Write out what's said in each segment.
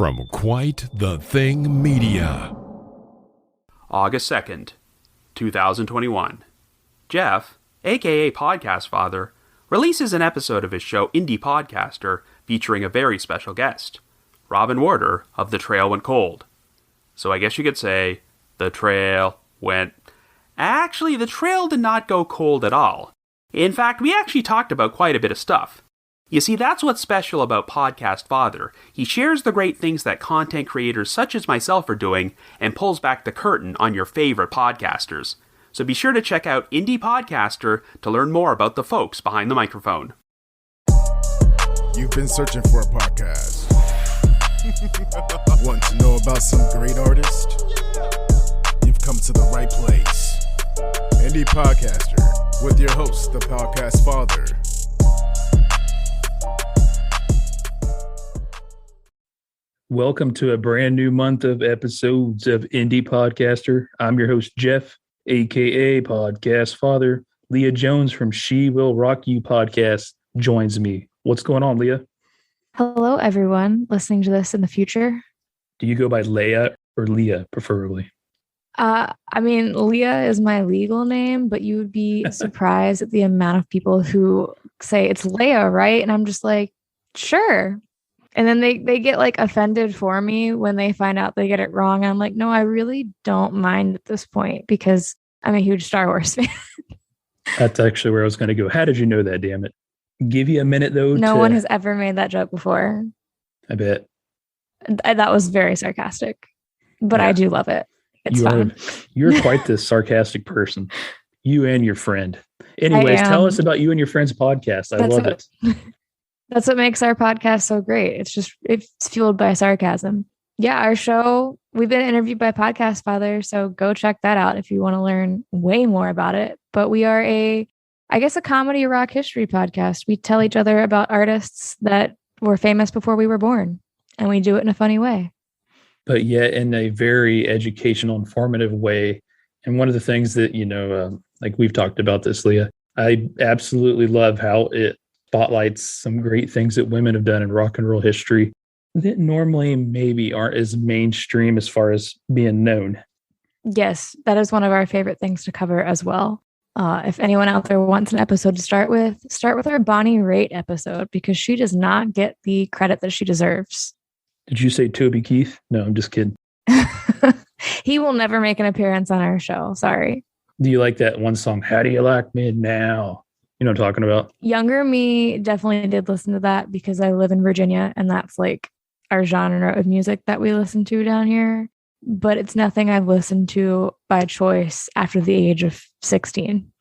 from Quite the Thing Media. August 2nd, 2021. Jeff, aka Podcast Father, releases an episode of his show Indie Podcaster featuring a very special guest, Robin Warder of The Trail Went Cold. So I guess you could say, the trail went... Actually, the trail did not go cold at all. In fact, we actually talked about quite a bit of stuff. You see, that's what's special about Podcast Father. He shares the great things that content creators such as myself are doing and pulls back the curtain on your favorite podcasters. So be sure to check out Indie Podcaster to learn more about the folks behind the microphone. You've been searching for a podcast. Want to know about some great artist? You've come to the right place. Indie Podcaster with your host, the Podcast Father. Welcome to a brand new month of episodes of Indie Podcaster. I'm your host, Jeff, aka Podcast Father. Leah Jones from She Will Rock You podcast joins me. What's going on, Leah? Hello, everyone listening to this in the future. Do you go by Leia or Leah, preferably? Leah is my legal name, but you would be surprised at the amount of people who say it's Leia, right? And I'm just like, sure. And then they get like offended for me when they find out they get it wrong. And I'm like, no, I really don't mind at this point because I'm a huge Star Wars fan. That's actually where I was going to go. How did you know that, damn it? Give you a minute, though. No one has ever made that joke before. I bet. That was very sarcastic, but yeah. I do love it. It's fun. You're quite the sarcastic person. You and your friend. Anyways, tell us about you and your friend's podcast. I love it. That's what makes our podcast so great. It's fueled by sarcasm. Yeah, our show, we've been interviewed by Podcast Father, so go check that out if you want to learn way more about it. But we are a comedy rock history podcast. We tell each other about artists that were famous before we were born, and we do it in a funny way. But yet in a very educational, informative way. And one of the things that, like we've talked about this, Leah, I absolutely love how it spotlights some great things that women have done in rock and roll history that normally maybe aren't as mainstream as far as being known. Yes, that is one of our favorite things to cover as well. If anyone out there wants an episode to start with our Bonnie Raitt episode because she does not get the credit that she deserves. Did you say Toby Keith? No, I'm just kidding. He will never make an appearance on our show. Sorry. Do you like that one song, How Do You Like Me Now? You know what I'm talking about? Younger me definitely did listen to that because I live in Virginia and that's like our genre of music that we listen to down here. But it's nothing I've listened to by choice after the age of 16.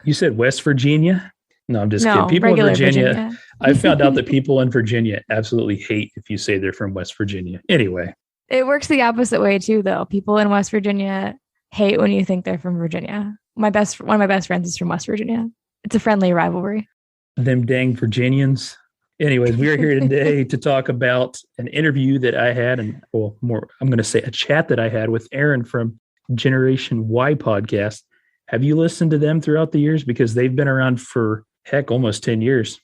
You said West Virginia? No, I'm just kidding. People in Virginia. I found out that people in Virginia absolutely hate if you say they're from West Virginia. Anyway. It works the opposite way too, though. People in West Virginia hate when you think they're from Virginia. One of my best friends is from West Virginia. It's a friendly rivalry. Them dang Virginians. Anyways, we are here today to talk about an interview that I had, I'm going to say a chat that I had with Aaron from Generation Y podcast. Have you listened to them throughout the years? Because they've been around for, almost 10 years.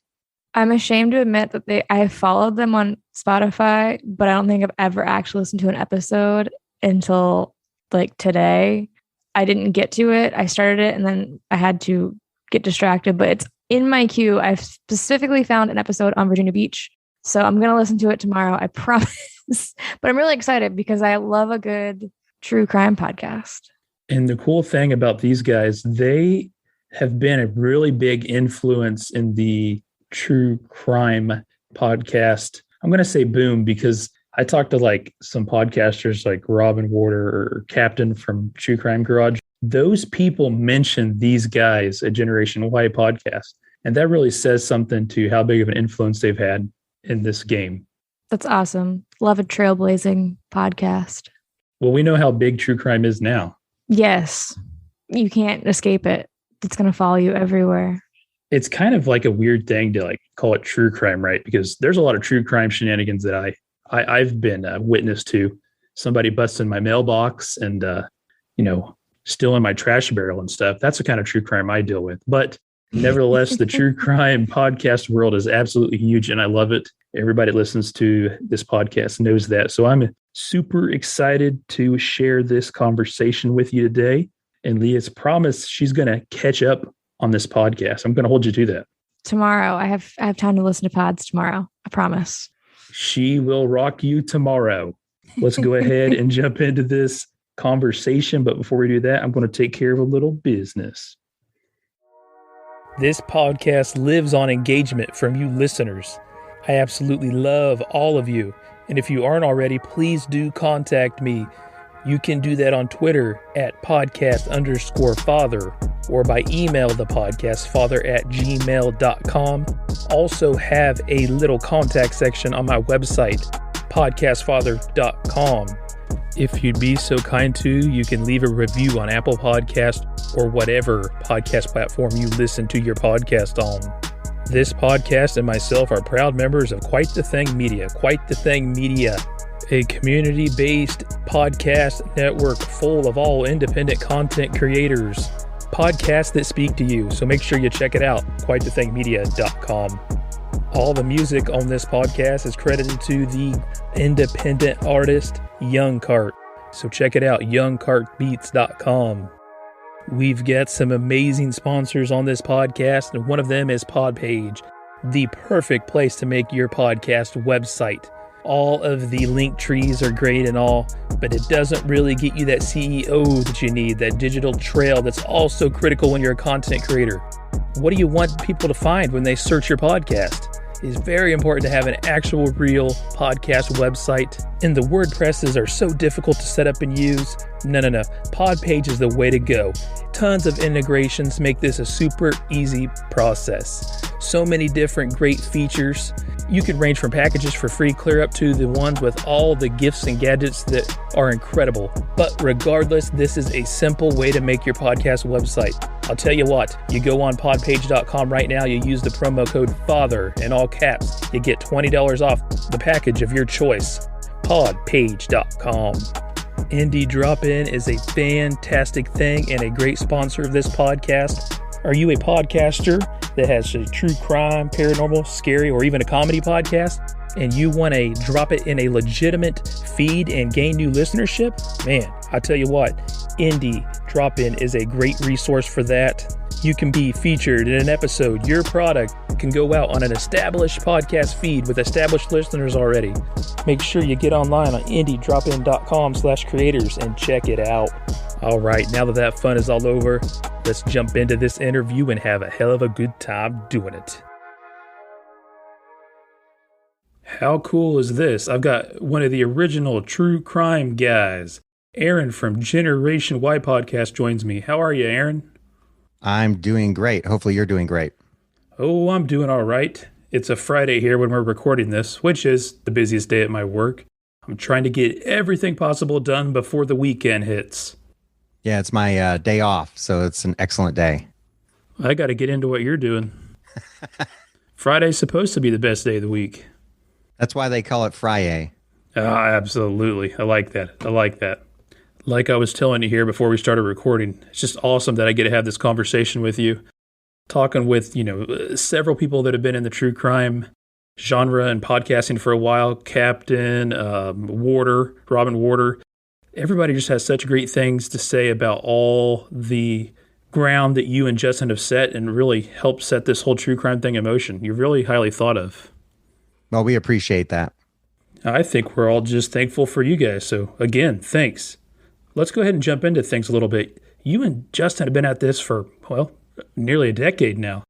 I'm ashamed to admit that I followed them on Spotify, but I don't think I've ever actually listened to an episode until like today. I didn't get to it. I started it and then I had to get distracted, but it's in my queue. I've specifically found an episode on Virginia Beach. So I'm going to listen to it tomorrow. I promise. But I'm really excited because I love a good true crime podcast. And the cool thing about these guys, they have been a really big influence in the true crime podcast. I'm going to say boom because I talked to like some podcasters like Robin Warder or Captain from True Crime Garage. Those people mention these guys at Generation Y podcast. And that really says something to how big of an influence they've had in this game. That's awesome. Love a trailblazing podcast. Well, we know how big true crime is now. Yes. You can't escape it. It's going to follow you everywhere. It's kind of like a weird thing to like call it true crime, right? Because there's a lot of true crime shenanigans that I've been witness to. Somebody busting my mailbox and, stealing my trash barrel and stuff. That's the kind of true crime I deal with. But Nevertheless, the true crime podcast world is absolutely huge, and I love it. Everybody that listens to this podcast knows that. So I'm super excited to share this conversation with you today. And Leah's promised she's going to catch up on this podcast. I'm going to hold you to that. Tomorrow, I have time to listen to pods tomorrow. I promise. She will rock you tomorrow. Let's go ahead and jump into this conversation. But before we do that, I'm going to take care of a little business. This podcast lives on engagement from you listeners. I absolutely love all of you. And if you aren't already, please do contact me. You can do that on Twitter at podcast_father or by email the podcastfather@gmail.com. Also have a little contact section on my website, podcastfather.com. If you'd be so kind to, you can leave a review on Apple Podcast or whatever podcast platform you listen to your podcast on. This podcast and myself are proud members of Quite the Thing Media. Quite the Thing Media, a community-based podcast network full of all independent content creators. Podcasts that speak to you, so make sure you check it out, quitethethingmedia.com. All the music on this podcast is credited to the independent artist Young Cart, so check it out, youngcartbeats.com. We've got some amazing sponsors on this podcast, and one of them is Podpage, the perfect place to make your podcast website. All of the link trees are great and all, but it doesn't really get you that CEO that you need, that digital trail that's also critical when you're a content creator. What do you want people to find when they search your podcast? It's very important to have an actual real podcast website, and the WordPresses are so difficult to set up and use. No. Podpage is the way to go. Tons of integrations make this a super easy process. So many different great features. You can range from packages for free clear up to the ones with all the gifts and gadgets that are incredible. But regardless, this is a simple way to make your podcast website. I'll tell you what, you go on podpage.com right now, you use the promo code FATHER in all caps, you get $20 off the package of your choice. Podpage.com. Indie Drop-In is a fantastic thing and a great sponsor of this podcast. Are you a podcaster that has a true crime, paranormal, scary, or even a comedy podcast, and you want to drop it in a legitimate feed and gain new listenership? Man, I tell you what, Indie Drop-In is a great resource for that. You can be featured in an episode. Your product can go out on an established podcast feed with established listeners already. Make sure you get online on indiedropin.com/creators and check it out. All right, now that fun is all over, let's jump into this interview and have a hell of a good time doing it. How cool is this? I've got one of the original true crime guys. Aaron from Generation Y Podcast joins me. How are you, Aaron? I'm doing great. Hopefully you're doing great. Oh, I'm doing all right. It's a Friday here when we're recording this, which is the busiest day at my work. I'm trying to get everything possible done before the weekend hits. Yeah, it's my day off, so it's an excellent day. I got to get into what you're doing. Friday's supposed to be the best day of the week. That's why they call it Friday. Absolutely. I like that. Like I was telling you here before we started recording, it's just awesome that I get to have this conversation with you. Talking with, several people that have been in the true crime genre and podcasting for a while. Captain, Robin Warder. Everybody just has such great things to say about all the ground that you and Justin have set and really helped set this whole true crime thing in motion. You're really highly thought of. Well, we appreciate that. I think we're all just thankful for you guys. So again, thanks. Let's go ahead and jump into things a little bit. You and Justin have been at this for, nearly a decade now.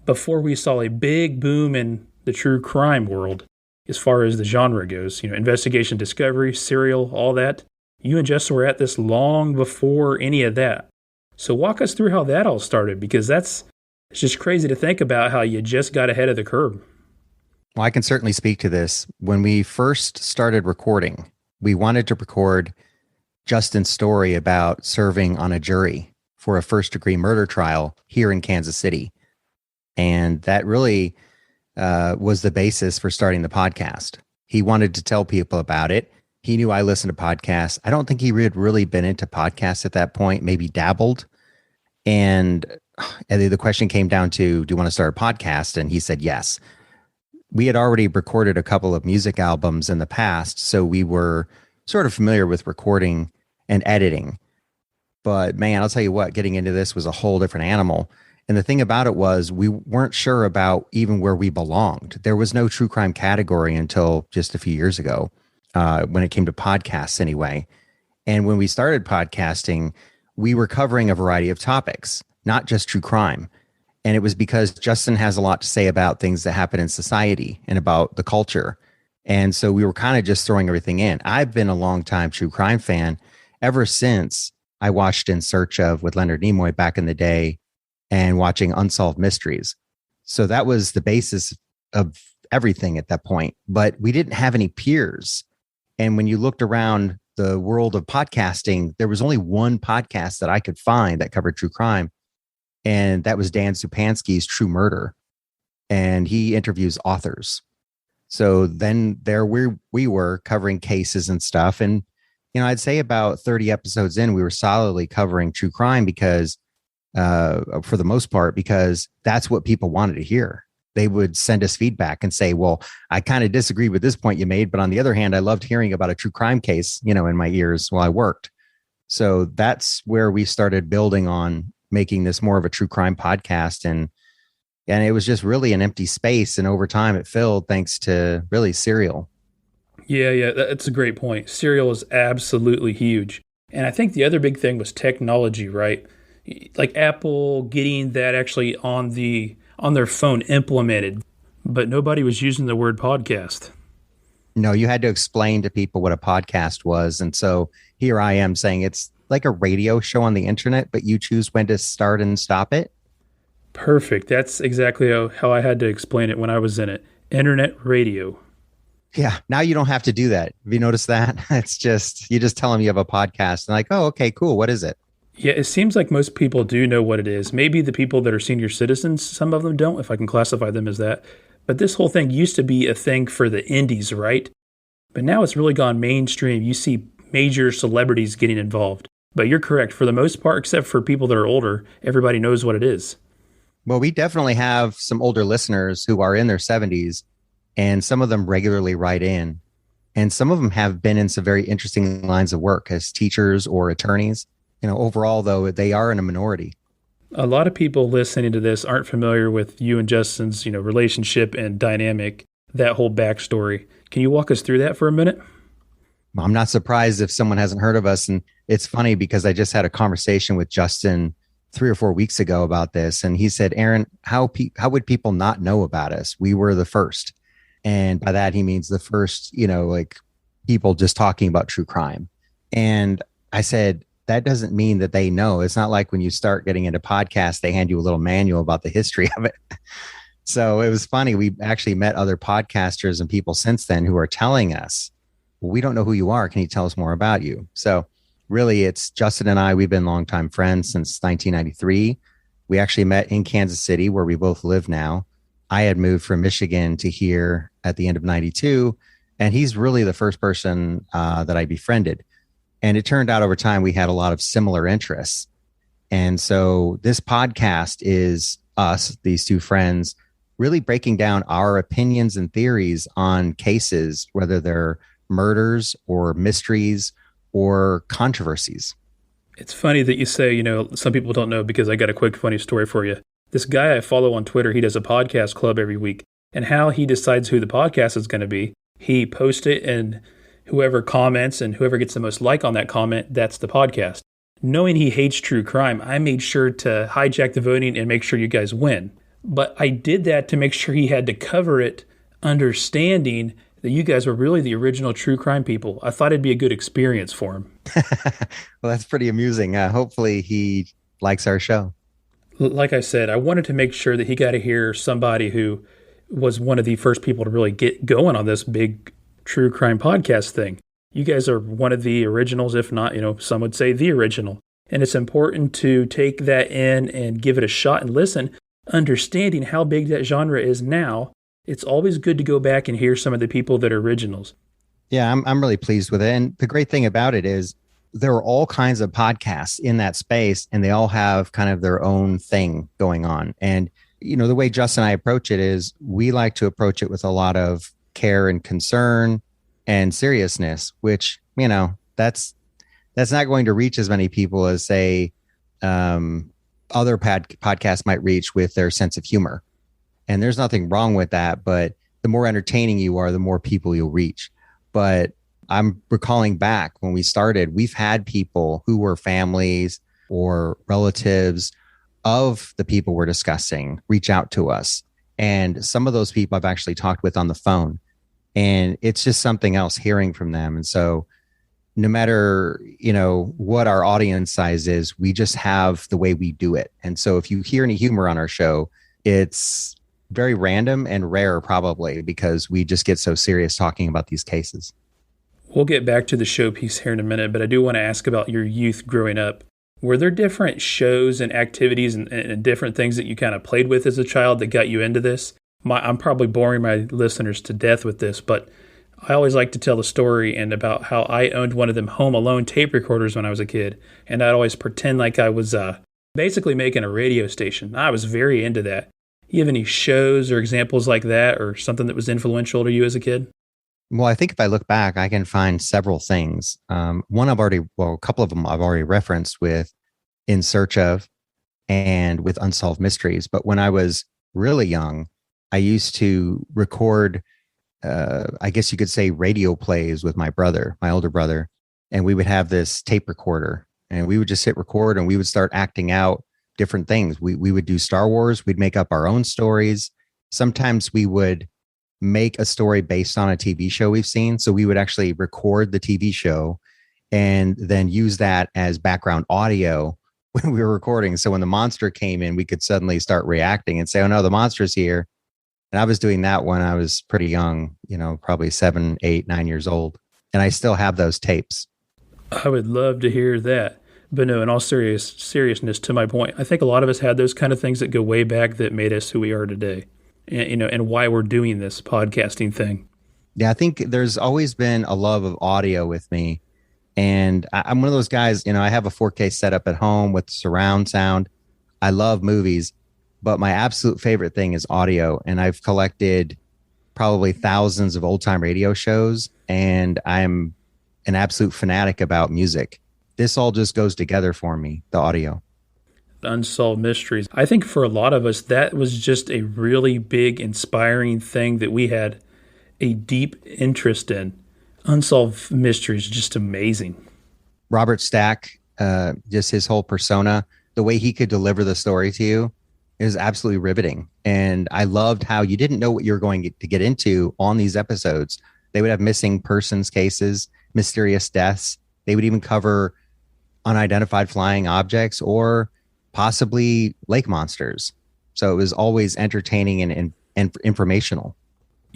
Before we saw a big boom in the true crime world, as far as the genre goes, investigation, discovery, serial, all that. You and Justin were at this long before any of that. So walk us through how that all started, because it's just crazy to think about how you just got ahead of the curve. Well, I can certainly speak to this. When we first started recording, we wanted to record Justin's story about serving on a jury for a first-degree murder trial here in Kansas City. And that really was the basis for starting the podcast. He wanted to tell people about it. He knew I listened to podcasts. I don't think he had really been into podcasts at that point, maybe dabbled. And and the question came down to, do you want to start a podcast? And he said yes. We had already recorded a couple of music albums in the past, so we were sort of familiar with recording and editing. But man, I'll tell you what, getting into this was a whole different animal. And the thing about it was we weren't sure about even where we belonged. There was no true crime category until just a few years ago, when it came to podcasts anyway. And when we started podcasting, we were covering a variety of topics, not just true crime. And it was because Justin has a lot to say about things that happen in society and about the culture. And so we were kind of just throwing everything in. I've been a longtime true crime fan ever since I watched In Search Of with Leonard Nimoy back in the day and watching Unsolved Mysteries. So that was the basis of everything at that point. But we didn't have any peers. And when you looked around the world of podcasting, there was only one podcast that I could find that covered true crime. And that was Dan Supansky's True Murder. And he interviews authors. So then there we were covering cases and stuff. And, you know, I'd say about 30 episodes in, we were solidly covering true crime because, for the most part, because that's what people wanted to hear. They would send us feedback and say, well, I kind of disagree with this point you made, but on the other hand, I loved hearing about a true crime case, you know, in my ears while I worked. So that's where we started building on making this more of a true crime podcast. And it was just really an empty space. And over time it filled thanks to really Serial. Yeah, that's a great point. Serial is absolutely huge. And I think the other big thing was technology, right? Like Apple getting that actually on their phone implemented, but nobody was using the word podcast. No, you had to explain to people what a podcast was. And so here I am saying it's like a radio show on the internet, but you choose when to start and stop it. Perfect. That's exactly how I had to explain it when I was in it. Internet radio. Yeah. Now you don't have to do that. Have you noticed that? It's just, you just tell them you have a podcast and like, oh, okay, cool. What is it? Yeah, it seems like most people do know what it is. Maybe the people that are senior citizens, some of them don't, if I can classify them as that. But this whole thing used to be a thing for the indies, right? But now it's really gone mainstream. You see major celebrities getting involved. But you're correct. For the most part, except for people that are older, everybody knows what it is. Well, we definitely have some older listeners who are in their 70s, and some of them regularly write in. And some of them have been in some very interesting lines of work as teachers or attorneys. You know, overall, though, they are in a minority. A lot of people listening to this aren't familiar with you and Justin's, relationship and dynamic, that whole backstory. Can you walk us through that for a minute? I'm not surprised if someone hasn't heard of us. And it's funny because I just had a conversation with Justin 3 or 4 weeks ago about this. And he said, Aaron, how would people not know about us? We were the first. And by that, he means the first, like people just talking about true crime. And I said, that doesn't mean that they know. It's not like when you start getting into podcasts, they hand you a little manual about the history of it. So it was funny. We actually met other podcasters and people since then who are telling us, well, we don't know who you are. Can you tell us more about you? So really, it's Justin and I. We've been longtime friends since 1993. We actually met in Kansas City, where we both live now. I had moved from Michigan to here at the end of 92. And he's really the first person that I befriended. And it turned out over time, we had a lot of similar interests. And so this podcast is us, these two friends, really breaking down our opinions and theories on cases, whether they're murders or mysteries or controversies. It's funny that you say, some people don't know, because I got a quick funny story for you. This guy I follow on Twitter, he does a podcast club every week. And how he decides who the podcast is going to be, he posts it, and whoever comments and whoever gets the most like on that comment, that's the podcast. Knowing he hates true crime, I made sure to hijack the voting and make sure you guys win. But I did that to make sure he had to cover it, understanding that you guys were really the original true crime people. I thought it'd be a good experience for him. Well, that's pretty amusing. Hopefully he likes our show. Like I said, I wanted to make sure that he got to hear somebody who was one of the first people to really get going on this big true crime podcast thing. You guys are one of the originals, if not, some would say the original. And it's important to take that in and give it a shot and listen, understanding how big that genre is now. It's always good to go back and hear some of the people that are originals. Yeah, I'm really pleased with it. And the great thing about it is there are all kinds of podcasts in that space, and they all have kind of their own thing going on. And, the way Justin and I approach it is we like to approach it with a lot of care and concern and seriousness, which, that's not going to reach as many people as, say, other podcasts might reach with their sense of humor. And there's nothing wrong with that, but the more entertaining you are, the more people you'll reach. But I'm recalling back when we started, we've had people who were families or relatives of the people we're discussing reach out to us. And some of those people I've actually talked with on the phone. And it's just something else hearing from them. And so no matter, what our audience size is, we just have the way we do it. And so if you hear any humor on our show, it's very random and rare probably because we just get so serious talking about these cases. We'll get back to the showpiece here in a minute, but I do want to ask about your youth growing up. Were there different shows and activities and different things that you kind of played with as a child that got you into this? I'm probably boring my listeners to death with this, but I always like to tell the story and about how I owned one of them Home Alone tape recorders when I was a kid, and I'd always pretend like I was basically making a radio station. I was very into that. You have any shows or examples like that or something that was influential to you as a kid? Well, I think if I look back, I can find several things. A couple of them I've already referenced with In Search Of and with Unsolved Mysteries. But when I was really young, I used to record, I guess you could say, radio plays with my brother, my older brother. And we would have this tape recorder and we would just hit record and we would start acting out different things. We would do Star Wars. We'd make up our own stories. Sometimes we would make a story based on a TV show we've seen. So we would actually record the TV show and then use that as background audio when we were recording. So when the monster came in, we could suddenly start reacting and say, oh no, the monster's here. And I was doing that when I was pretty young, probably 7, 8, 9 years old. And I still have those tapes. I would love to hear that. But no, in all seriousness, to my point, I think a lot of us had those kind of things that go way back that made us who we are today. And why we're doing this podcasting thing. Yeah, I think there's always been a love of audio with me. And I'm one of those guys, I have a 4K setup at home with surround sound. I love movies, but my absolute favorite thing is audio. And I've collected probably thousands of old time radio shows, and I'm an absolute fanatic about music. This all just goes together for me, the audio. Unsolved Mysteries. I think for a lot of us, that was just a really big, inspiring thing that we had a deep interest in. Unsolved Mysteries, just amazing. Robert Stack, just his whole persona, the way he could deliver the story to you is absolutely riveting. And I loved how you didn't know what you were going to get into on these episodes. They would have missing persons cases, mysterious deaths. They would even cover unidentified flying objects or possibly lake monsters. So it was always entertaining and informational.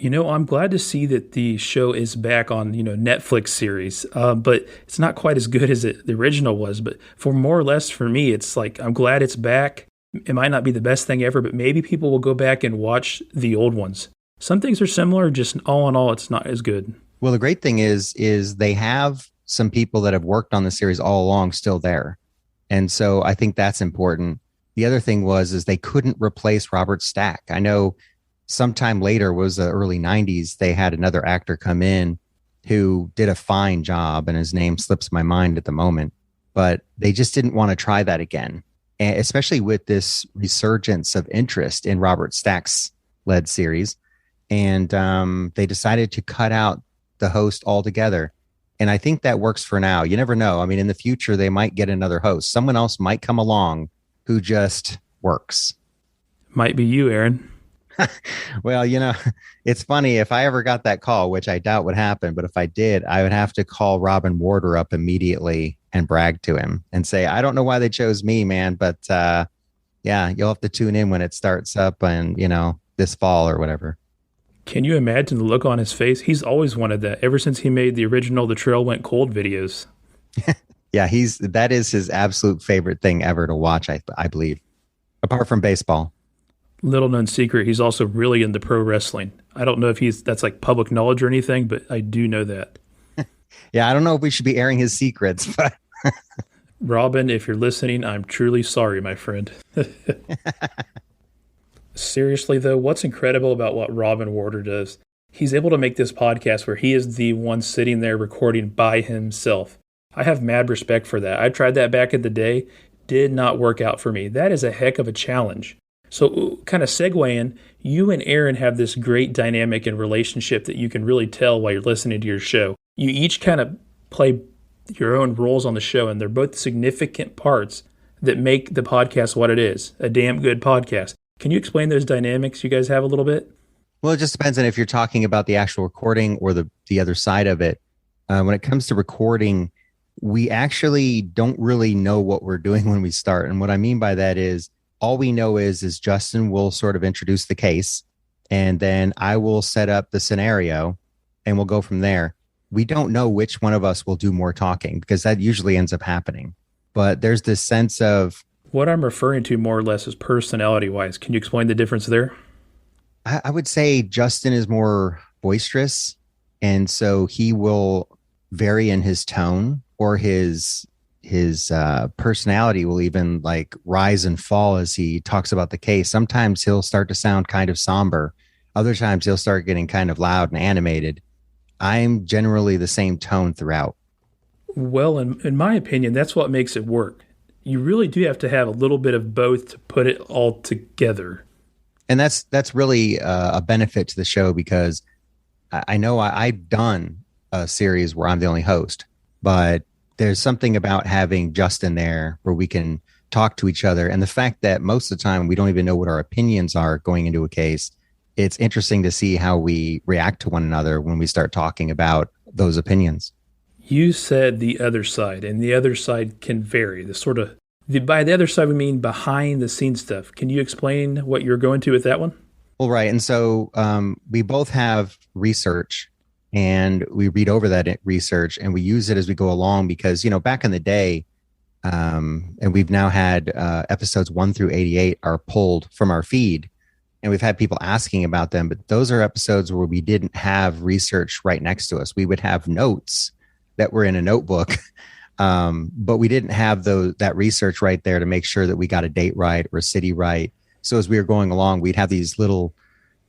I'm glad to see that the show is back on, Netflix series, but it's not quite as good as the original was. But for more or less for me, it's like, I'm glad it's back. It might not be the best thing ever, but maybe people will go back and watch the old ones. Some things are similar, just all in all, it's not as good. Well, the great thing is they have some people that have worked on the series all along still there. And so I think that's important. The other thing is they couldn't replace Robert Stack. I know sometime later was the early 90s. They had another actor come in who did a fine job, and his name slips my mind at the moment, but they just didn't want to try that again. And especially with this resurgence of interest in Robert Stack's led series. And they decided to cut out the host altogether. And I think that works for now. You never know. I mean, in the future, they might get another host. Someone else might come along who just works. Might be you, Aaron. Well, it's funny. If I ever got that call, which I doubt would happen, but if I did, I would have to call Robin Warder up immediately and brag to him and say, I don't know why they chose me, man, but yeah, you'll have to tune in when it starts up and, this fall or whatever. Can you imagine the look on his face? He's always wanted that ever since he made the original The Trail Went Cold videos. Yeah, that is his absolute favorite thing ever to watch, I believe, apart from baseball. Little known secret, he's also really into pro wrestling. I don't know if that's like public knowledge or anything, but I do know that. Yeah, I don't know if we should be airing his secrets, but Robin, if you're listening, I'm truly sorry, my friend. Seriously, though, what's incredible about what Robin Warder does? He's able to make this podcast where he is the one sitting there recording by himself. I have mad respect for that. I tried that back in the day. Did not work out for me. That is a heck of a challenge. So kind of segueing, you and Aaron have this great dynamic and relationship that you can really tell while you're listening to your show. You each kind of play your own roles on the show, and they're both significant parts that make the podcast what it is, a damn good podcast. Can you explain those dynamics you guys have a little bit? Well, it just depends on if you're talking about the actual recording or the other side of it. When it comes to recording, we actually don't really know what we're doing when we start. And what I mean by that is all we know is Justin will sort of introduce the case, and then I will set up the scenario, and we'll go from there. We don't know which one of us will do more talking because that usually ends up happening. But there's this sense of... What I'm referring to more or less is personality-wise. Can you explain the difference there? I would say Justin is more boisterous, and so he will vary in his tone, or his personality will even like rise and fall as he talks about the case. Sometimes he'll start to sound kind of somber. Other times he'll start getting kind of loud and animated. I'm generally the same tone throughout. Well, in my opinion, that's what makes it work. You really do have to have a little bit of both to put it all together. And that's really a benefit to the show, because I know I've done a series where I'm the only host, but there's something about having Justin there where we can talk to each other. And the fact that most of the time we don't even know what our opinions are going into a case, it's interesting to see how we react to one another when we start talking about those opinions. You said the other side, and the other side can vary. By the other side, we mean behind the scenes stuff. Can you explain what you're going to with that one? Well, right. And so we both have research, and we read over that research, and we use it as we go along because, back in the day, and we've now had episodes 1 through 88 are pulled from our feed, and we've had people asking about them, but those are episodes where we didn't have research right next to us. We would have notes that were in a notebook, but we didn't have that research right there to make sure that we got a date right or a city right. So as we were going along, we'd have these little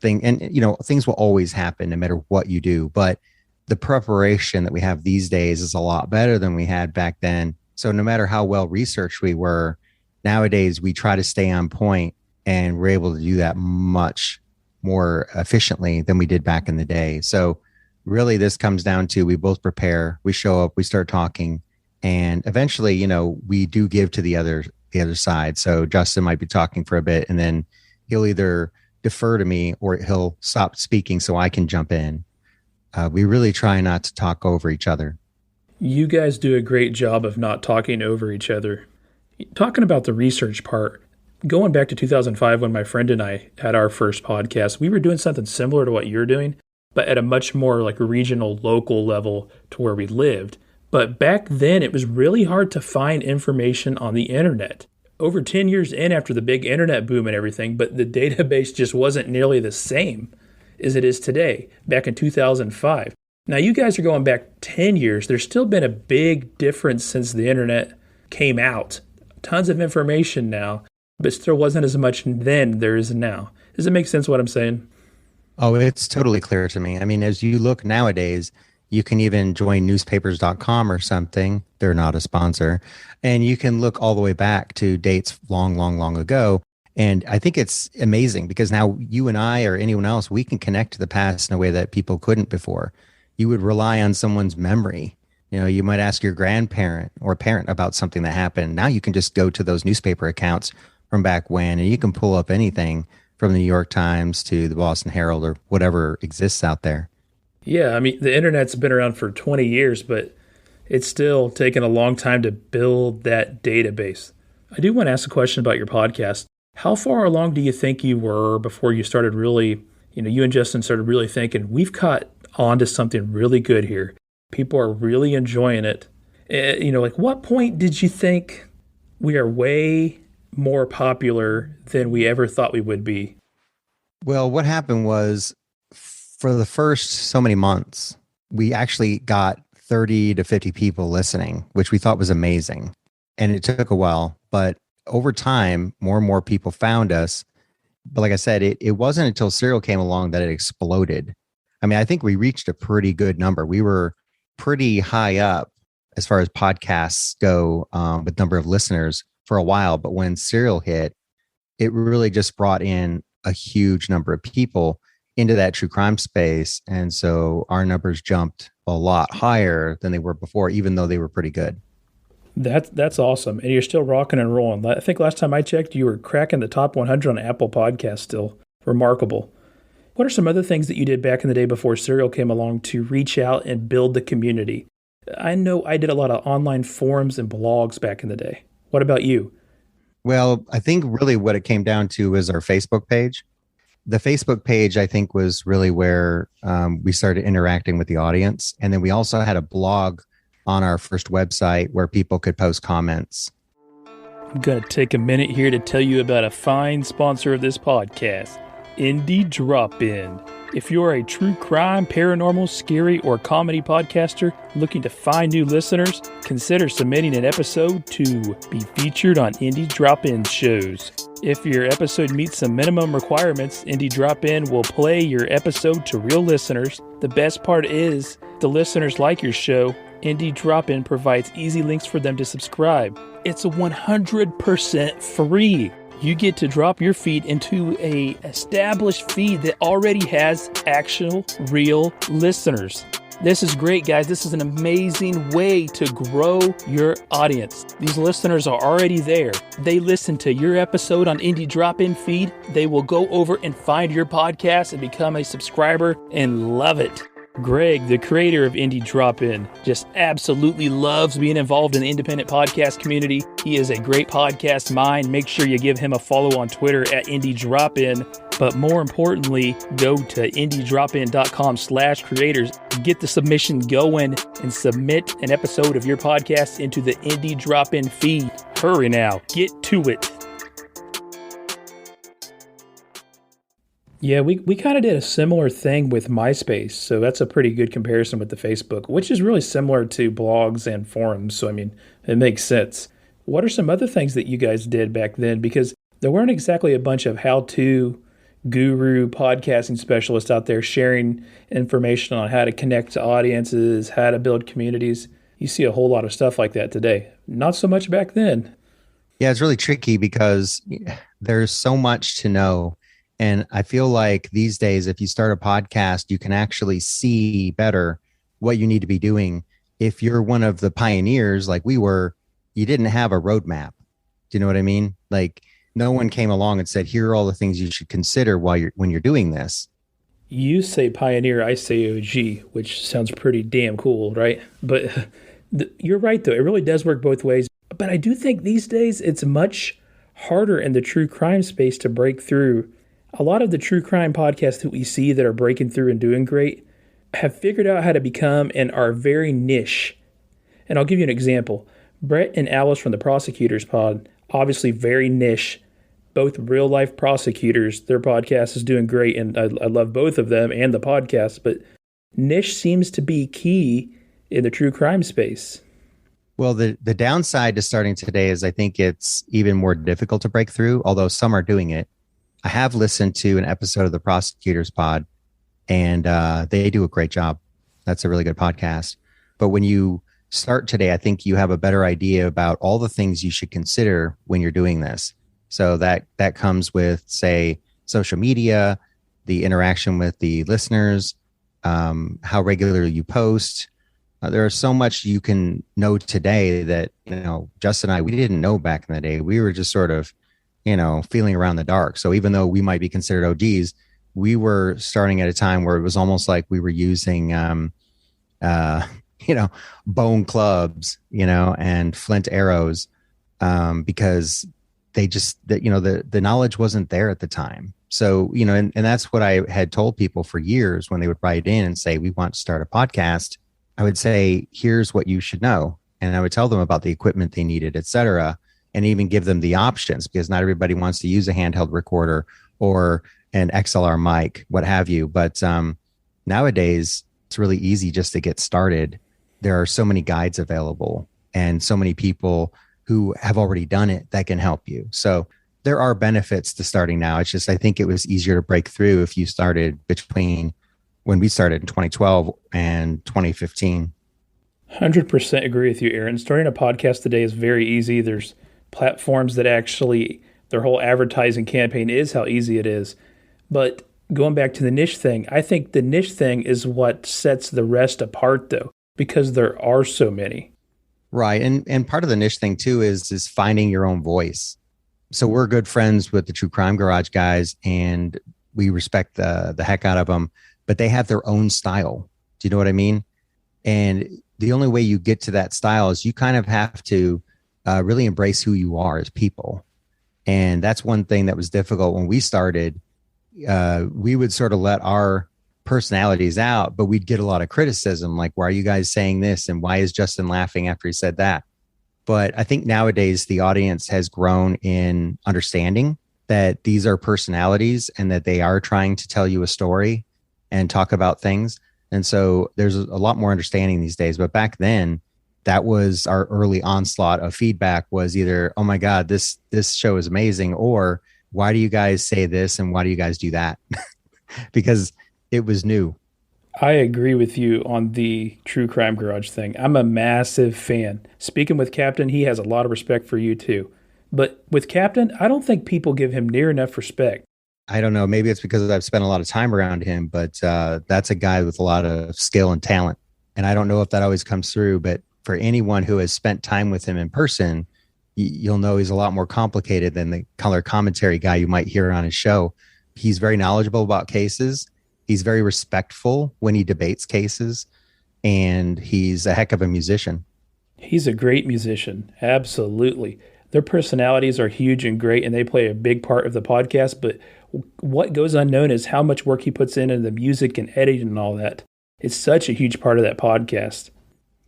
things, and things will always happen no matter what you do. But the preparation that we have these days is a lot better than we had back then. So no matter how well researched we were, nowadays we try to stay on point, and we're able to do that much more efficiently than we did back in the day. So really this comes down to we both prepare, we show up, we start talking, and eventually, we do give to the other side. So Justin might be talking for a bit, and then he'll either defer to me or he'll stop speaking so I can jump in. We really try not to talk over each other. You guys do a great job of not talking over each other. Talking about the research part, going back to 2005 when my friend and I had our first podcast, we were doing something similar to what you're doing, but at a much more like regional, local level to where we lived. But back then, it was really hard to find information on the internet. Over 10 years in after the big internet boom and everything, but the database just wasn't nearly the same as it is today, back in 2005. Now, you guys are going back 10 years. There's still been a big difference since the internet came out. Tons of information now, but still wasn't as much then there is now. Does it make sense what I'm saying? Oh, it's totally clear to me. I mean, as you look nowadays, you can even join newspapers.com or something. They're not a sponsor. And you can look all the way back to dates long, long, long ago. And I think it's amazing because now you and I or anyone else, we can connect to the past in a way that people couldn't before. You would rely on someone's memory. You might ask your grandparent or parent about something that happened. Now you can just go to those newspaper accounts from back when, and you can pull up anything from the New York Times to the Boston Herald or whatever exists out there. Yeah, I mean, the internet's been around for 20 years, but it's still taken a long time to build that database. I do want to ask a question about your podcast. How far along do you think you were before you started really, you and Justin started really thinking, we've caught on to something really good here. People are really enjoying it. What point did you think we are way more popular than we ever thought we would be? Well, what happened was for the first so many months, we actually got 30 to 50 people listening, which we thought was amazing. And it took a while, but over time, more and more people found us. But like I said, it wasn't until Serial came along that it exploded. I mean, I think we reached a pretty good number. We were pretty high up as far as podcasts go with number of listeners for a while. But when Serial hit, it really just brought in a huge number of people into that true crime space. And so our numbers jumped a lot higher than they were before, even though they were pretty good. That's awesome. And you're still rocking and rolling. I think last time I checked, you were cracking the top 100 on Apple Podcasts still. Remarkable. What are some other things that you did back in the day before Serial came along to reach out and build the community? I know I did a lot of online forums and blogs back in the day. What about you? Well, I think really what it came down to was our Facebook page. The Facebook page, I think, was really where we started interacting with the audience. And then we also had a blog on our first website where people could post comments. I'm going to take a minute here to tell you about a fine sponsor of this podcast, Indie Drop-In. If you're a true crime, paranormal, scary, or comedy podcaster looking to find new listeners, consider submitting an episode to be featured on Indie Drop-In shows. If your episode meets some minimum requirements, Indie Drop-In will play your episode to real listeners. The best part is, the listeners like your show, Indie Drop-In provides easy links for them to subscribe. It's 100% free. You get to drop your feed into a established feed that already has actual real listeners. This is great, guys. This is an amazing way to grow your audience. These listeners are already there. They listen to your episode on Indie Drop-In feed. They will go over and find your podcast and become a subscriber and love it. Greg, the creator of Indie Drop-In, just absolutely loves being involved in the independent podcast community. He is a great podcast mind. Make sure you give him a follow on Twitter at Indie Drop-In. But more importantly, go to indiedropin.com/creators. Get the submission going and submit an episode of your podcast into the Indie Drop-In feed. Hurry now. Get to it. Yeah, we kind of did a similar thing with MySpace, so that's a pretty good comparison with the Facebook, which is really similar to blogs and forums, so I mean, it makes sense. What are some other things that you guys did back then? Because there weren't exactly a bunch of how-to guru podcasting specialists out there sharing information on how to connect to audiences, how to build communities. You see a whole lot of stuff like that today. Not so much back then. Yeah, it's really tricky because there's so much to know. And I feel like these days, if you start a podcast, you can actually see better what you need to be doing. If you're one of the pioneers like we were, you didn't have a roadmap. Do you know what I mean? Like no one came along and said, here are all the things you should consider when you're doing this. You say pioneer, I say OG, which sounds pretty damn cool, right? But you're right, though. It really does work both ways. But I do think these days it's much harder in the true crime space to break through. A lot of the true crime podcasts that we see that are breaking through and doing great have figured out how to become and are very niche. And I'll give you an example. Brett and Alice from the Prosecutors Pod, obviously very niche, both real life prosecutors. Their podcast is doing great, and I love both of them and the podcast, but niche seems to be key in the true crime space. Well, the downside to starting today is I think it's even more difficult to break through, although some are doing it. I have listened to an episode of the Prosecutors Pod, and they do a great job. That's a really good podcast. But when you start today, I think you have a better idea about all the things you should consider when you're doing this. So that comes with, say, social media, the interaction with the listeners, how regularly you post. There is so much you can know today that, Justin and I, we didn't know back in the day. We were just sort of feeling around the dark. So even though we might be considered OGs, we were starting at a time where it was almost like we were using, bone clubs, and flint arrows, because they just, the knowledge wasn't there at the time. So, and that's what I had told people for years when they would write in and say, we want to start a podcast. I would say, here's what you should know. And I would tell them about the equipment they needed, et cetera, and even give them the options, because not everybody wants to use a handheld recorder or an XLR mic, what have you. But nowadays, it's really easy just to get started. there are so many guides available and so many people who have already done it that can help you. So there are benefits to starting now. It's just, I think it was easier to break through if you started between when we started in 2012 and 2015. 100% agree with you, Aaron. Starting a podcast today is very easy. There's platforms that actually, their whole advertising campaign is how easy it is. But going back to the niche thing, I think the niche thing is what sets the rest apart, though, because there are so many. Right. And part of the niche thing, too, is finding your own voice. So we're good friends with the True Crime Garage guys, and we respect the heck out of them, but they have their own style. Do you know what I mean? And the only way you get to that style is you kind of have to really embrace who you are as people. And that's one thing that was difficult when we started. We would sort of let our personalities out, but we'd get a lot of criticism. Like, why are you guys saying this? And why is Justin laughing after he said that? But I think nowadays the audience has grown in understanding that these are personalities and that they are trying to tell you a story and talk about things. And so there's a lot more understanding these days. But back then, that was our early onslaught of feedback, was either, oh my God, this show is amazing, or why do you guys say this and why do you guys do that? Because it was new. I agree with you on the True Crime Garage thing. I'm a massive fan. Speaking with Captain, he has a lot of respect for you too. But with Captain, I don't think people give him near enough respect. I don't know. Maybe it's because I've spent a lot of time around him, but that's a guy with a lot of skill and talent. And I don't know if that always comes through, but for anyone who has spent time with him in person, you'll know he's a lot more complicated than the color commentary guy you might hear on his show. He's very knowledgeable about cases. He's very respectful when he debates cases, and he's a heck of a musician. He's a great musician. Absolutely. Their personalities are huge and great, and they play a big part of the podcast. But what goes unknown is how much work he puts into the music and editing and all that. It's such a huge part of that podcast.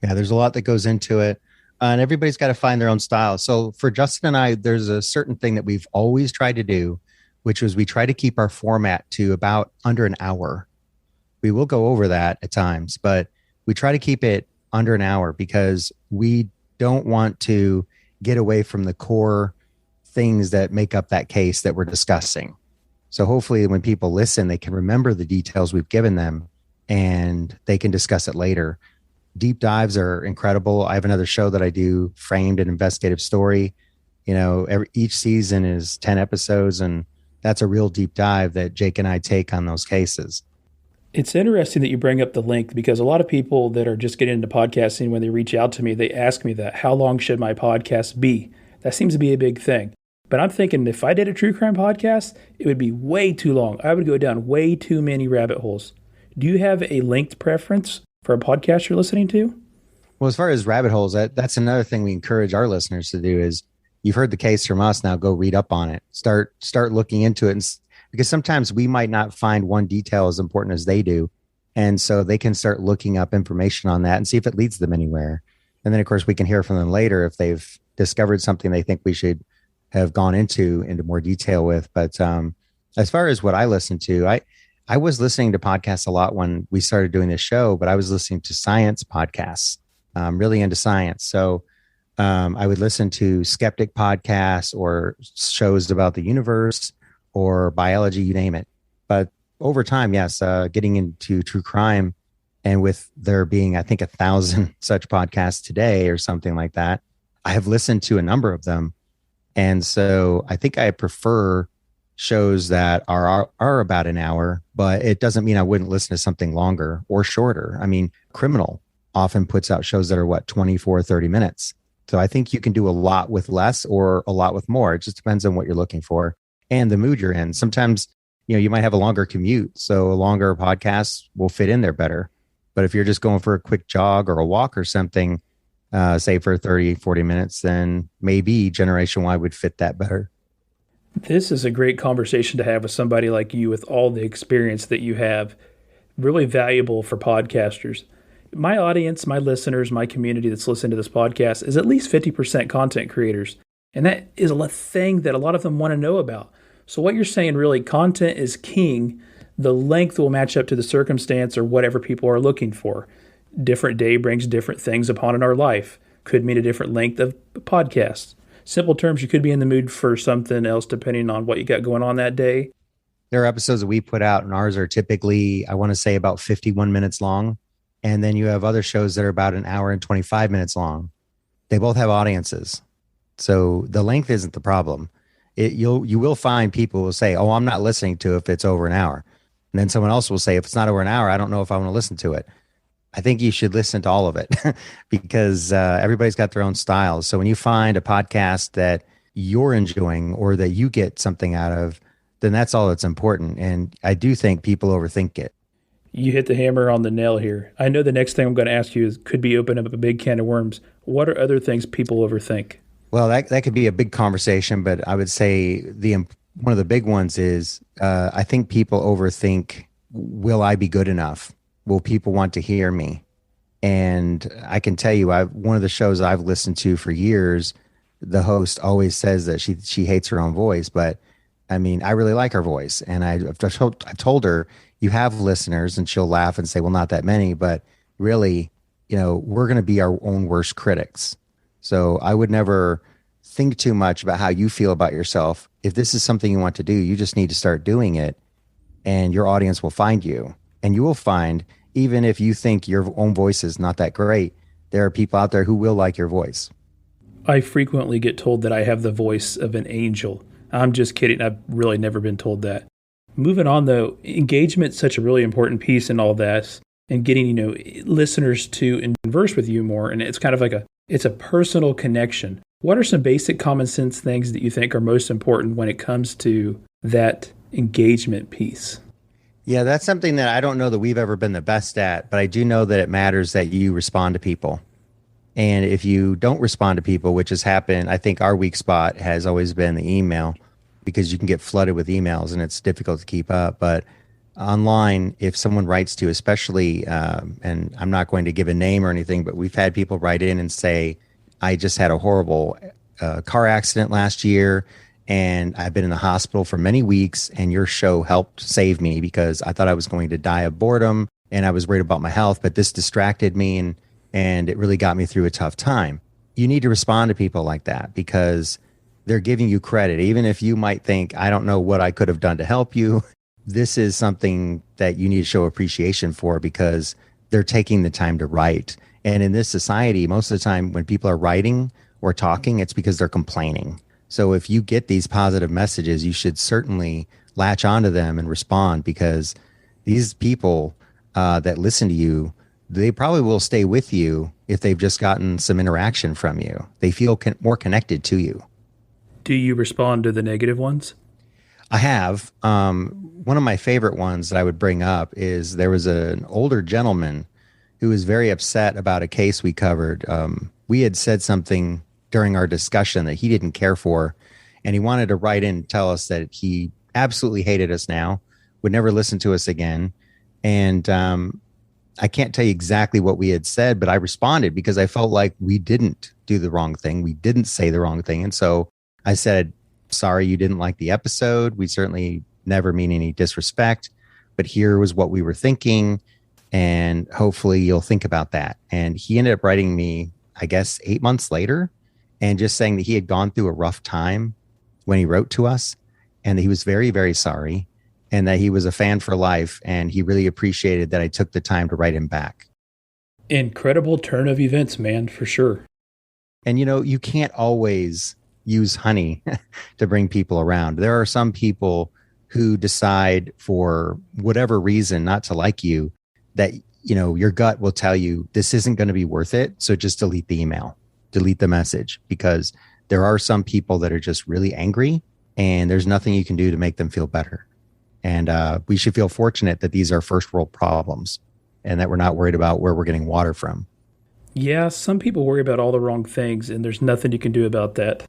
Yeah, there's a lot that goes into it. And everybody's got to find their own style. So for Justin and I, there's a certain thing that we've always tried to do, which was we try to keep our format to about under an hour. We will go over that at times, but we try to keep it under an hour because we don't want to get away from the core things that make up that case that we're discussing. So hopefully when people listen, they can remember the details we've given them and they can discuss it later. Deep dives are incredible. I have another show that I do, Framed, an investigative story. You know, each season is 10 episodes, and that's a real deep dive that Jake and I take on those cases. It's interesting that you bring up the length, because a lot of people that are just getting into podcasting, when they reach out to me, they ask me that, how long should my podcast be? That seems to be a big thing. But I'm thinking if I did a true crime podcast, it would be way too long. I would go down way too many rabbit holes. Do you have a length preference for a podcast you're listening to? Well, as far as rabbit holes, that's another thing we encourage our listeners to do is, you've heard the case from us, now go read up on it. Start looking into it. Because sometimes we might not find one detail as important as they do. And so they can start looking up information on that and see if it leads them anywhere. And then, of course, we can hear from them later if they've discovered something they think we should have gone into more detail with. But as far as what I listen to, I was listening to podcasts a lot when we started doing this show, but I was listening to science podcasts. I'm really into science. So I would listen to skeptic podcasts or shows about the universe or biology, you name it. But over time, yes, getting into true crime, and with there being, I think, 1,000 such podcasts today or something like that, I have listened to a number of them. And so I think I prefer shows that are about an hour, but it doesn't mean I wouldn't listen to something longer or shorter. I mean, Criminal often puts out shows that are 24, 30 minutes. So I think you can do a lot with less or a lot with more. It just depends on what you're looking for and the mood you're in. Sometimes, you might have a longer commute, so a longer podcast will fit in there better. But if you're just going for a quick jog or a walk or something, say for 30, 40 minutes, then maybe Generation Y would fit that better. This is a great conversation to have with somebody like you with all the experience that you have. Really valuable for podcasters. My audience, my listeners, my community that's listening to this podcast is at least 50% content creators. And that is a thing that a lot of them want to know about. So what you're saying, really, content is king. The length will match up to the circumstance or whatever people are looking for. different day brings different things upon in our life. Could mean a different length of podcasts. Simple terms, you could be in the mood for something else depending on what you got going on that day. There are episodes that we put out, and ours are typically, I want to say, about 51 minutes long. And then you have other shows that are about an hour and 25 minutes long. They both have audiences. So the length isn't the problem. You will find people will say, oh, I'm not listening to it if it's over an hour. And then someone else will say, if it's not over an hour, I don't know if I want to listen to it. I think you should listen to all of it because everybody's got their own styles. So when you find a podcast that you're enjoying or that you get something out of, then that's all that's important. And I do think people overthink it. You hit the hammer on the nail here. I know the next thing I'm going to ask you is, could be open up a big can of worms. What are other things people overthink? Well, that could be a big conversation, but I would say one of the big ones is I think people overthink, will I be good enough? Will people want to hear me? And I can tell you, one of the shows I've listened to for years, the host always says that she hates her own voice, but I mean, I really like her voice. And I've told her, you have listeners, and she'll laugh and say, well, not that many, but really, we're going to be our own worst critics. So I would never think too much about how you feel about yourself. If this is something you want to do, you just need to start doing it, and your audience will find you. And you will find, even if you think your own voice is not that great, there are people out there who will like your voice. I frequently get told that I have the voice of an angel. I'm just kidding. I've really never been told that. Moving on, though, engagement's such a really important piece in all that, and getting, listeners to converse with you more. And it's kind of like it's a personal connection. What are some basic common sense things that you think are most important when it comes to that engagement piece? Yeah, that's something that I don't know that we've ever been the best at, but I do know that it matters that you respond to people. And if you don't respond to people, which has happened, I think our weak spot has always been the email, because you can get flooded with emails and it's difficult to keep up. But online, if someone writes to you, especially, and I'm not going to give a name or anything, but we've had people write in and say, I just had a horrible car accident last year, and I've been in the hospital for many weeks, and your show helped save me because I thought I was going to die of boredom and I was worried about my health, but this distracted me and it really got me through a tough time. You need to respond to people like that because they're giving you credit. Even if you might think, I don't know what I could have done to help you, this is something that you need to show appreciation for because they're taking the time to write. And in this society, most of the time when people are writing or talking, it's because they're complaining. So if you get these positive messages, you should certainly latch onto them and respond, because these people that listen to you, they probably will stay with you if they've just gotten some interaction from you. They feel more connected to you. Do you respond to the negative ones? I have. One of my favorite ones that I would bring up is there was an older gentleman who was very upset about a case we covered. We had said something during our discussion that he didn't care for, and he wanted to write in and tell us that he absolutely hated us now, would never listen to us again. And I can't tell you exactly what we had said, but I responded because I felt like we didn't do the wrong thing. We didn't say the wrong thing. And so I said, sorry, you didn't like the episode. We certainly never mean any disrespect, but here was what we were thinking, and hopefully you'll think about that. And he ended up writing me, I guess, 8 months later, and just saying that he had gone through a rough time when he wrote to us, and that he was very, very sorry, and that he was a fan for life, and he really appreciated that I took the time to write him back. Incredible turn of events, man, for sure. And you can't always use honey to bring people around. There are some people who decide for whatever reason not to like you, that, your gut will tell you this isn't going to be worth it. So just delete the email, delete the message, because there are some people that are just really angry and there's nothing you can do to make them feel better. And we should feel fortunate that these are first world problems and that we're not worried about where we're getting water from. Yeah, some people worry about all the wrong things, and there's nothing you can do about that.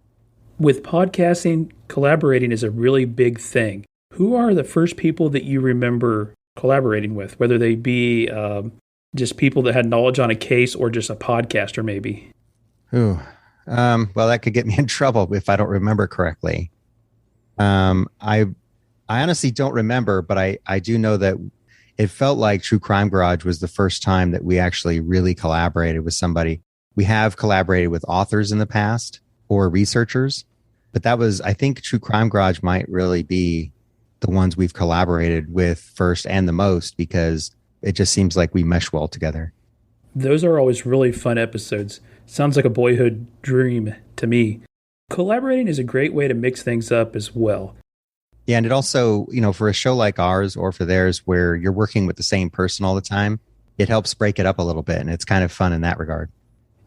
With podcasting, collaborating is a really big thing. Who are the first people that you remember collaborating with, whether they be just people that had knowledge on a case or just a podcaster maybe? Well, that could get me in trouble if I don't remember correctly. I honestly don't remember, but I do know that it felt like True Crime Garage was the first time that we actually really collaborated with somebody. We have collaborated with authors in the past or researchers, but that was, I think True Crime Garage might really be the ones we've collaborated with first and the most, because it just seems like we mesh well together. Those are always really fun episodes. Sounds like a boyhood dream to me. Collaborating is a great way to mix things up as well. Yeah, and it also, for a show like ours or for theirs where you're working with the same person all the time, it helps break it up a little bit, and it's kind of fun in that regard.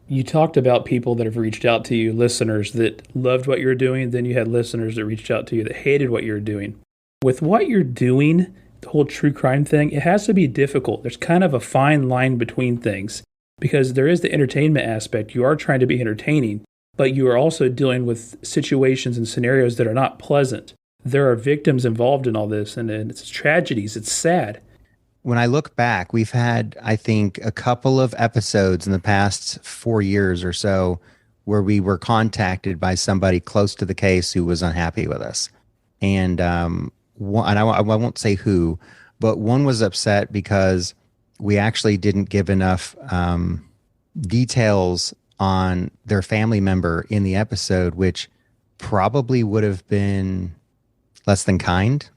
You talked about people that have reached out to you, listeners that loved what you're doing. Then you had listeners that reached out to you that hated what you're doing. With what you're doing, the whole true crime thing, it has to be difficult. There's kind of a fine line between things because there is the entertainment aspect. You are trying to be entertaining, but you are also dealing with situations and scenarios that are not pleasant. There are victims involved in all this, and it's tragedies. It's sad. When I look back, we've had, I think, a couple of episodes in the past 4 years or so where we were contacted by somebody close to the case who was unhappy with us. And I won't say who, but one was upset because we actually didn't give enough details on their family member in the episode, which probably would have been less than kind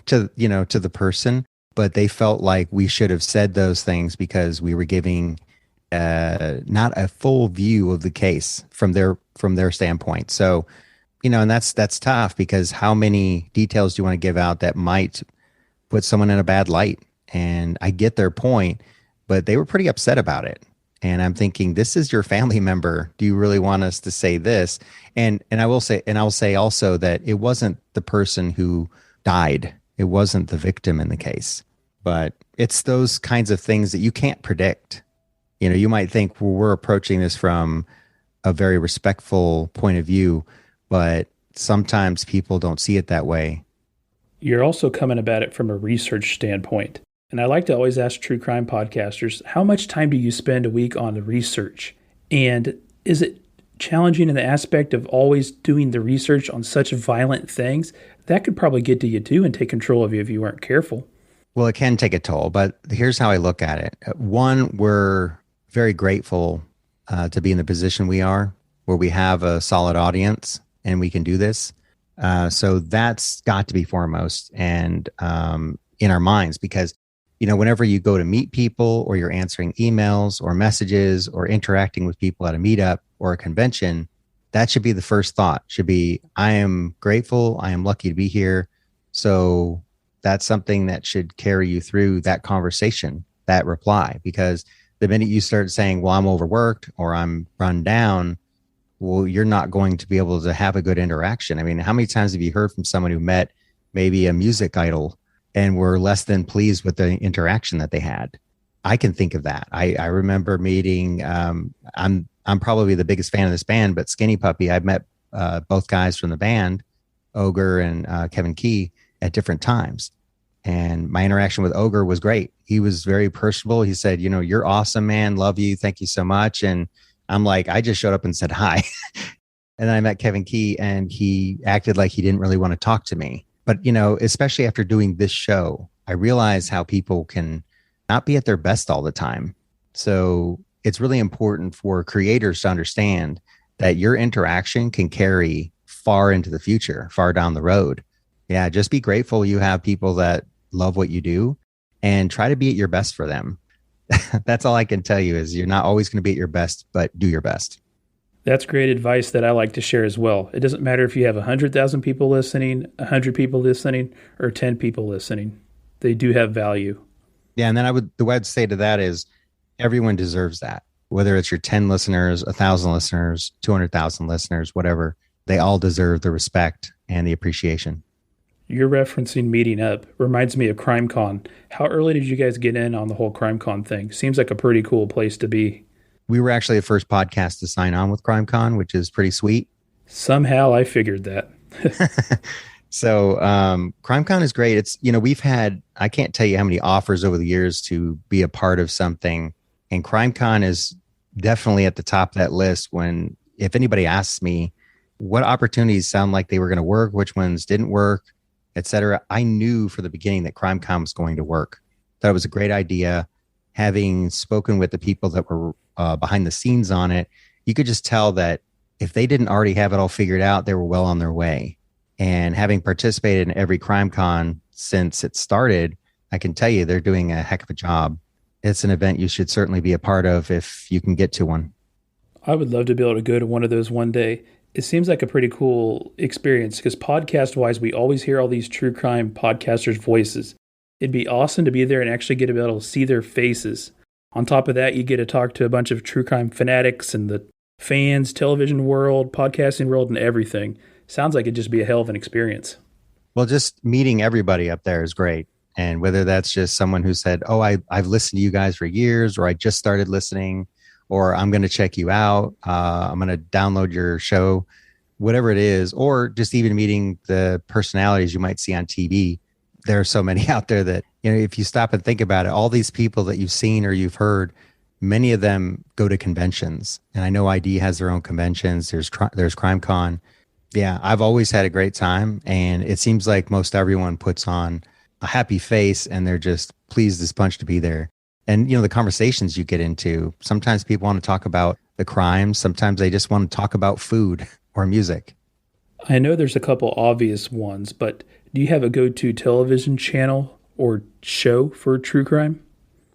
to the person. But they felt like we should have said those things because we were giving not a full view of the case from their standpoint. So, and that's tough because how many details do you want to give out that might put someone in a bad light? And I get their point, but they were pretty upset about it. And I'm thinking, this is your family member. Do you really want us to say this? And I'll say also that it wasn't the person who died. It wasn't the victim in the case. But it's those kinds of things that you can't predict. You might think, well, we're approaching this from a very respectful point of view, but sometimes people don't see it that way. You're also coming about it from a research standpoint. And I like to always ask true crime podcasters, how much time do you spend a week on the research? And is it challenging in the aspect of always doing the research on such violent things? That could probably get to you too and take control of you if you weren't careful. Well, it can take a toll, but here's how I look at it. One, we're very grateful to be in the position we are, where we have a solid audience and we can do this. So that's got to be foremost and in our minds, because whenever you go to meet people or you're answering emails or messages or interacting with people at a meetup or a convention, that should be the first thought. Should be, I am grateful. I am lucky to be here. So that's something that should carry you through that conversation, that reply, because the minute you start saying, well, I'm overworked or I'm run down, well, you're not going to be able to have a good interaction. I mean, how many times have you heard from someone who met maybe a music idol and were less than pleased with the interaction that they had? I can think of that. I remember meeting, I'm probably the biggest fan of this band, but Skinny Puppy, I've met both guys from the band, Ogre and Kevin Key, at different times. And my interaction with Ogre was great. He was very personable. He said, you're awesome, man. Love you. Thank you so much. And I'm like, I just showed up and said hi. And then I met Kevin Key and he acted like he didn't really want to talk to me. But, especially after doing this show, I realize how people can not be at their best all the time. So it's really important for creators to understand that your interaction can carry far into the future, far down the road. Yeah, just be grateful you have people that love what you do and try to be at your best for them. That's all I can tell you is you're not always going to be at your best, but do your best. That's great advice that I like to share as well. It doesn't matter if you have 100,000 people listening, 100 people listening, or 10 people listening. They do have value. Yeah, and then the way I'd say to that is everyone deserves that. Whether it's your 10 listeners, 1,000 listeners, 200,000 listeners, whatever, they all deserve the respect and the appreciation. You're referencing meeting up. Reminds me of CrimeCon. How early did you guys get in on the whole CrimeCon thing? Seems like a pretty cool place to be. We were actually the first podcast to sign on with CrimeCon, which is pretty sweet. Somehow I figured that. So CrimeCon is great. It's, we've had, I can't tell you how many offers over the years to be a part of something. And CrimeCon is definitely at the top of that list if anybody asks me what opportunities sound like they were going to work, which ones didn't work, etc. I knew from the beginning that CrimeCon was going to work. Thought it was a great idea. Having spoken with the people that were behind the scenes on it, you could just tell that if they didn't already have it all figured out, they were well on their way. And having participated in every crime con since it started, I can tell you they're doing a heck of a job. It's an event you should certainly be a part of if you can get to one. I would love to be able to go to one of those one day. It seems like a pretty cool experience because podcast wise, we always hear all these true crime podcasters' voices. It'd be awesome to be there and actually get to be able to see their faces. On top of that, you get to talk to a bunch of true crime fanatics and the fans, television world, podcasting world, and everything. Sounds like it'd just be a hell of an experience. Well, just meeting everybody up there is great. And whether that's just someone who said, oh, I've listened to you guys for years, or I just started listening, or I'm going to check you out. I'm going to download your show, whatever it is, or just even meeting the personalities you might see on TV. There are so many out there that, if you stop and think about it, all these people that you've seen or you've heard, many of them go to conventions. And I know ID has their own conventions. There's Crime Con. Yeah, I've always had a great time. And it seems like most everyone puts on a happy face and they're just pleased as punch to be there. And, the conversations you get into, sometimes people want to talk about the crimes. Sometimes they just want to talk about food or music. I know there's a couple obvious ones, but do you have a go-to television channel or show for true crime?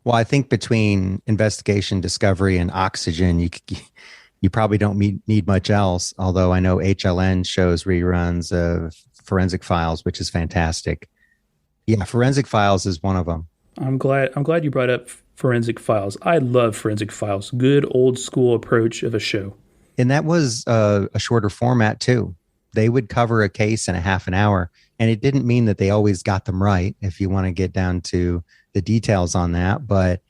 Well, I think between Investigation, Discovery, and Oxygen, you probably don't need much else. Although I know HLN shows reruns of Forensic Files, which is fantastic. Yeah, Forensic Files is one of them. I'm glad you brought up Forensic Files. I love Forensic Files. Good old school approach of a show. And that was a shorter format too. They would cover a case in a half an hour, and it didn't mean that they always got them right, if you want to get down to the details on that. But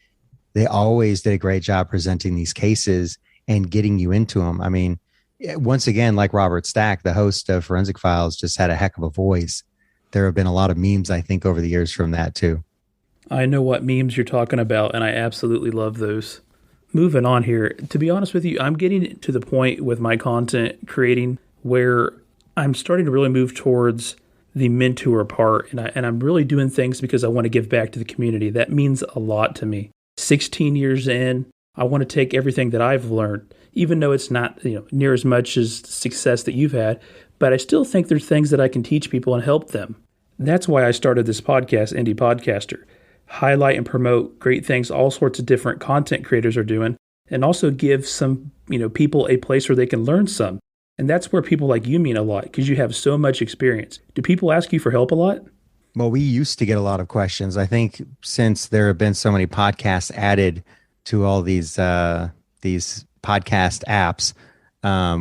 they always did a great job presenting these cases and getting you into them. I mean, once again, like Robert Stack, the host of Forensic Files, just had a heck of a voice. There have been a lot of memes, I think, over the years from that too. I know what memes you're talking about, and I absolutely love those. Moving on here, to be honest with you, I'm getting to the point with my content creating where I'm starting to really move towards the mentor part, and I'm really doing things because I want to give back to the community. That means a lot to me. 16 years in, I want to take everything that I've learned, even though it's not near as much as success that you've had, but I still think there's things that I can teach people and help them. That's why I started this podcast, Indie Podcaster. Highlight and promote great things all sorts of different content creators are doing, and also give some people a place where they can learn some. And that's where people like you mean a lot, because you have so much experience. Do people ask you for help a lot? Well, we used to get a lot of questions. I think since there have been so many podcasts added to all these podcast apps,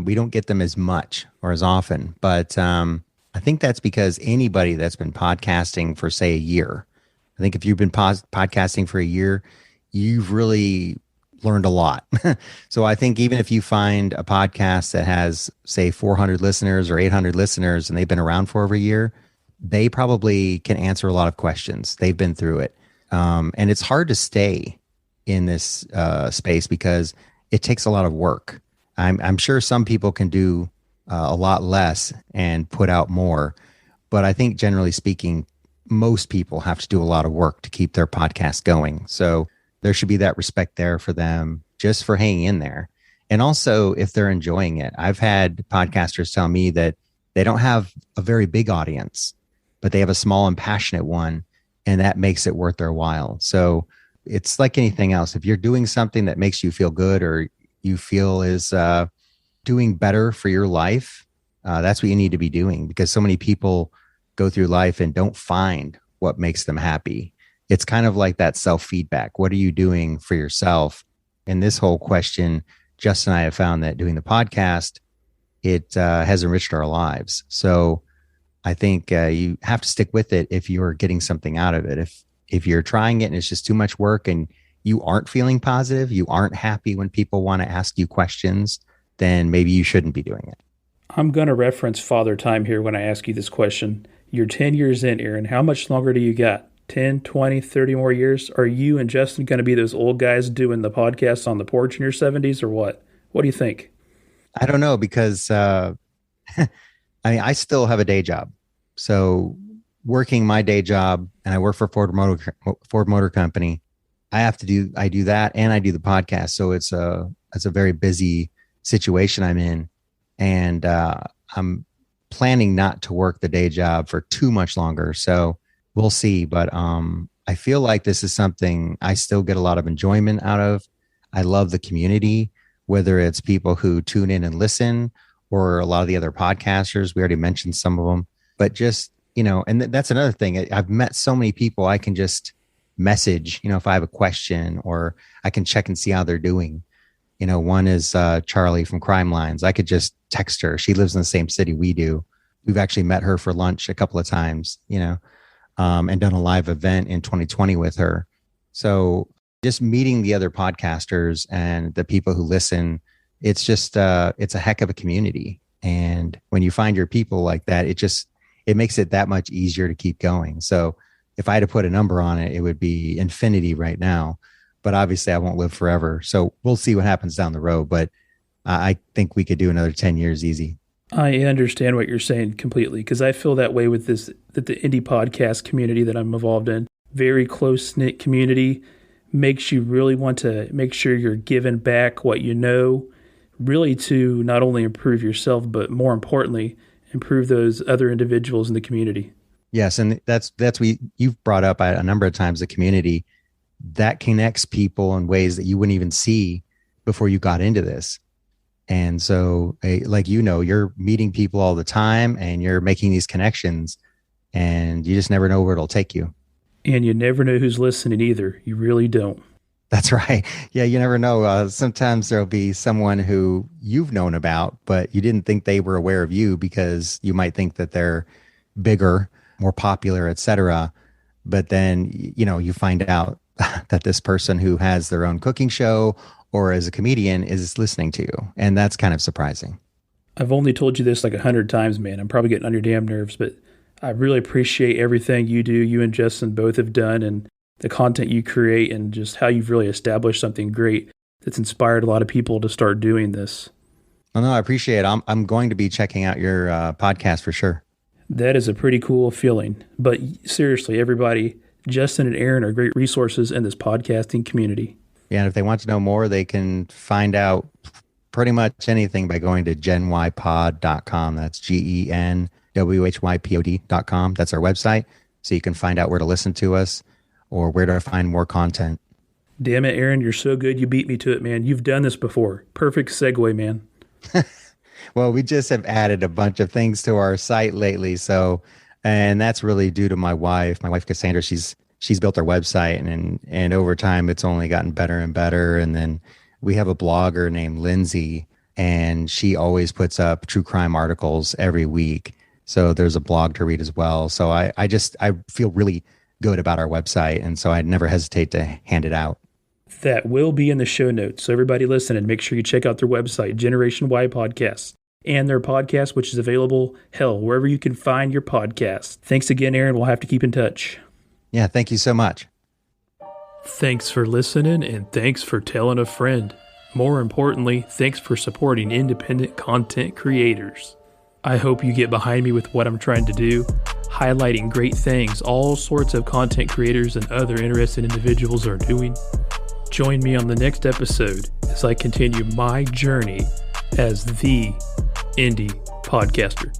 we don't get them as much or as often. But I think that's because anybody that's been podcasting for, say, a year, I think if you've been podcasting for a year, you've really learned a lot. So I think even if you find a podcast that has, say, 400 listeners or 800 listeners and they've been around for over a year, they probably can answer a lot of questions. They've been through it. And it's hard to stay in this space because it takes a lot of work. I'm sure some people can do a lot less and put out more. But I think generally speaking, most people have to do a lot of work to keep their podcast going. So there should be that respect there for them just for hanging in there. And also if they're enjoying it. I've had podcasters tell me that they don't have a very big audience, but they have a small and passionate one, and that makes it worth their while. So it's like anything else. If you're doing something that makes you feel good or you feel is doing better for your life, that's what you need to be doing, because so many people go through life and don't find what makes them happy. It's kind of like that self-feedback. What are you doing for yourself? And this whole question, Justin and I have found that doing the podcast, it has enriched our lives. So I think you have to stick with it if you're getting something out of it. If you're trying it and it's just too much work and you aren't feeling positive, you aren't happy when people want to ask you questions, then maybe you shouldn't be doing it. I'm going to reference Father Time here when I ask you this question. You're 10 years in, Aaron. How much longer do you got? 10, 20, 30 more years? Are you and Justin going to be those old guys doing the podcast on the porch in your 70s or what? What do you think? I don't know, because I still have a day job. So working my day job and I work for Ford Motor Company, I do that and I do the podcast. So it's a very busy situation I'm in, and I'm planning not to work the day job for too much longer. So we'll see. But I feel like this is something I still get a lot of enjoyment out of. I love the community, whether it's people who tune in and listen or a lot of the other podcasters. We already mentioned some of them, but just, and that's another thing. I've met so many people I can just message, if I have a question, or I can check and see how they're doing. One is Charlie from Crime Lines. I could just text her. She lives in the same city we do. We've actually met her for lunch a couple of times, and done a live event in 2020 with her. So just meeting the other podcasters and the people who listen, it's just, it's a heck of a community. And when you find your people like that, it makes it that much easier to keep going. So if I had to put a number on it, it would be infinity right now. But obviously I won't live forever. So we'll see what happens down the road. But I think we could do another 10 years easy. I understand what you're saying completely, because I feel that way with that the indie podcast community that I'm involved in. Very close-knit community, makes you really want to make sure you're giving back what you know, really to not only improve yourself, but more importantly, improve those other individuals in the community. Yes, and that's you've brought up a number of times, the community that connects people in ways that you wouldn't even see before you got into this. And so, like, you're meeting people all the time and you're making these connections, and you just never know where it'll take you. And you never know who's listening either. You really don't. That's right. Yeah, you never know. Sometimes there'll be someone who you've known about, but you didn't think they were aware of you because you might think that they're bigger, more popular, etc. But then, you find out that this person who has their own cooking show or as a comedian is listening to you. And that's kind of surprising. I've only told you this like 100 times, man. I'm probably getting on your damn nerves, but I really appreciate everything you do, you and Justin both have done, and the content you create, and just how you've really established something great that's inspired a lot of people to start doing this. Oh, no, I appreciate it. I'm going to be checking out your podcast for sure. That is a pretty cool feeling. But seriously, everybody, Justin and Aaron are great resources in this podcasting community. Yeah, and if they want to know more, they can find out pretty much anything by going to genwhypod.com. That's GENWHYPOD.com. That's our website. So you can find out where to listen to us or where to find more content. Damn it, Aaron, you're so good. You beat me to it, man. You've done this before. Perfect segue, man. Well, we just have added a bunch of things to our site lately. And that's really due to my wife Cassandra. She's built our website, and over time it's only gotten better and better. And then we have a blogger named Lindsay, and she always puts up true crime articles every week. So there's a blog to read as well. So I feel really good about our website. And so I'd never hesitate to hand it out. That will be in the show notes. So everybody listening, make sure you check out their website, Generation Y Podcasts, and their podcast, which is available, wherever you can find your podcast. Thanks again, Aaron. We'll have to keep in touch. Yeah, thank you so much. Thanks for listening, and thanks for telling a friend. More importantly, thanks for supporting independent content creators. I hope you get behind me with what I'm trying to do, highlighting great things all sorts of content creators and other interested individuals are doing. Join me on the next episode as I continue my journey as the indie podcaster.